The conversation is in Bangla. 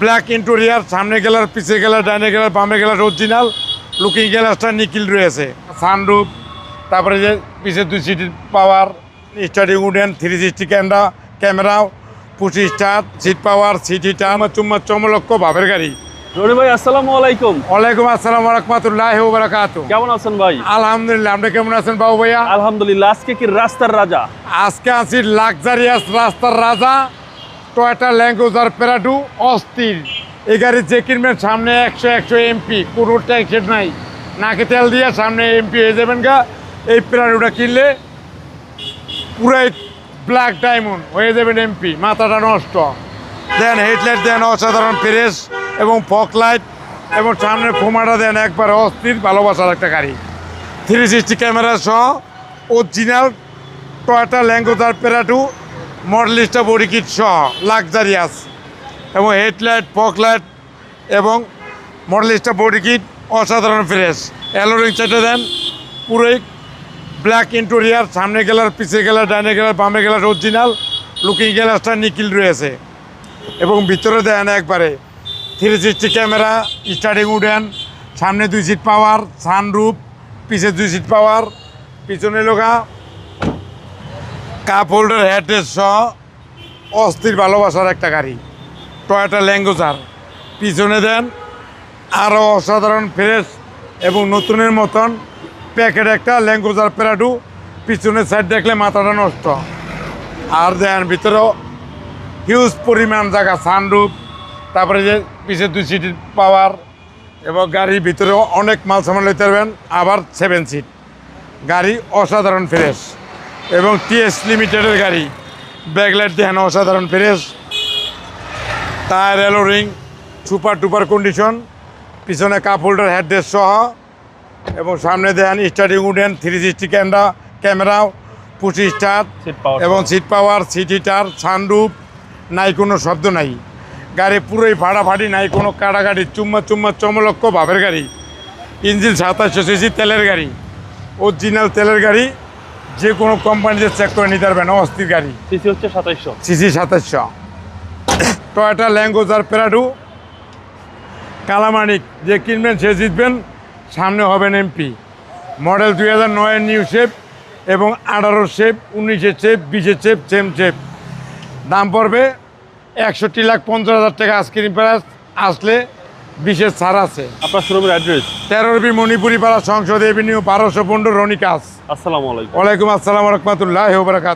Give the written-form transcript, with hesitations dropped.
ব্ল্যাক ইন্টেরিয়ার, সামনে গ্লাস, পিছে গ্লাস, ডাইনে গ্লাস, বামে গ্লাস অরিজিনাল, লুকিং গ্লাসটা নিকিল রয়েছে, সানরুফ, তারপরে যে পিছে 2 seat power, starting wooden, 360 camera, push start, seat power, seat heater, চমলক্ষ ভাবের গাড়ি। রনি ভাই আসসালামু আলাইকুম। ওয়ালাইকুম আসসালাম ওয়া রাহমাতুল্লাহি ওয়া বারাকাতুহু। কেমন আছেন ভাই? আলহামদুলিল্লাহ, আপনি কেমন আছেন বাবু ভাইয়া? আলহামদুলিল্লাহ। আজকে কি রাস্তার রাজা? আজকে আছি লাক্সারিয়াস রাস্তার রাজা, টয়োটা ল্যান্ড ক্রুজার প্রাডো, অস্থির। এই গাড়ি যে কিনবেন সামনে 100 এমপি, কোনো টেনশন নাই, নাকে তেল দিয়ে সামনে এমপি হয়ে যাবেন গা। এই প্রাডোটা কিনলে পুরাই ব্ল্যাক ডায়মন্ড হয়ে যাবেন এমপি, মাথাটা নষ্ট। দেন হেডলাইট দেন অসাধারণ ফ্রেশ এবং ফগ লাইট, এবং সামনে ফোমাটা দেন একবার অস্থির, ভালোবাসার একটা গাড়ি। 360 ক্যামেরা সহ original Toyota Land Cruiser Prado, Modellista body kit সহ লাক্সারিয়াস, এবং হেডলাইট, ফগ লাইট এবং মডেলিস্টা বডি কিট অসাধারণ ফ্রেশ। অ্যালোরিং সেটে দেন পুরোই ব্ল্যাক ইন্টেরিয়ার, সামনে গ্লাস, পিছে গ্লাস, ডাইনে গ্লাস, বামে গ্লাস অরিজিনাল, লুকিং গ্লাসটা নিকিল রয়েছে, এবং ভিতরে দেন একবারে 360 ক্যামেরা, স্টার্টিং উডেন, সামনে 2 সিট পাওয়ার, সানরুফ, পিছে 2 সিট পাওয়ার, পিছনে লোকা কাপ হোল্ডার, হেডরেস্ট সহ অস্থির ভালোবাসার একটা গাড়ি টয়োটা ল্যান্ড ক্রুজার। পিছনে দেন আরও অসাধারণ ফ্রেশ এবং নতুনের মতন প্যাকেট একটা ল্যান্ড ক্রুজার প্রাডো। পিছনের সাইড দেখলে মাথাটা নষ্ট। আর দেন ভিতরেও হিউজ পরিমাণ জায়গা, সানরুফ, তারপরে যে পিছে 2 সিট পাওয়ার, এবং গাড়ির ভিতরেও অনেক মাল সামান লইতে পারবেন। আবার 7 সিট গাড়ি, অসাধারণ ফ্রেশ, এবং টিএস লিমিটেডের গাড়ি। ব্যাকলাইট দেখেন অসাধারণ ফ্রেশ, টায়ার, অ্যালোরিং সুপার টুপার কন্ডিশন, পিছনে কাপ হোল্ডার, হেডরেস্ট সহ, এবং সামনে দেখেন starting wooden, 360 camera, push start এবং seat power, seat heater, sunroof, নাই কোনো শব্দ নাই। গাড়ি পুরোই ফাটাফাটি, নাই কোনো কাটাকাটি, চমলক্ষ ভাবের গাড়ি। ইঞ্জিন 2700 সিসি তেলের গাড়ি, অরিজিনাল তেলের গাড়ি, যে কোনো কোম্পানিতে চেক করে নিতে পারবেন। অস্থির গাড়ি, সিসি হচ্ছে 2700, CC 2700। Toyota Land Cruiser Prado, কালামানিক, যে কিনবেন সে জিতবেন, সামনে হবেন এমপি। মডেল 2009-এর নিউ শেপ, এবং 18 শেপ, 19-এর শেপ, 20-এর শেপ, সেম শেপ। দাম পড়বে 61,50,000 টাকা। আইসক্রিম প্রাইস আসলে 20-এর ছাড় আছে। আপনার শোরুমের অ্যাড্রেস? 13 মণিপুরি পাড়া, সংসদ এভিনিউ, 1215, রনিকাস। আসসালামু আলাইকুম। ওয়ালাইকুম আসসালাম ওয়া রাহমাতুল্লাহি ওয়া বারাকাতুহু।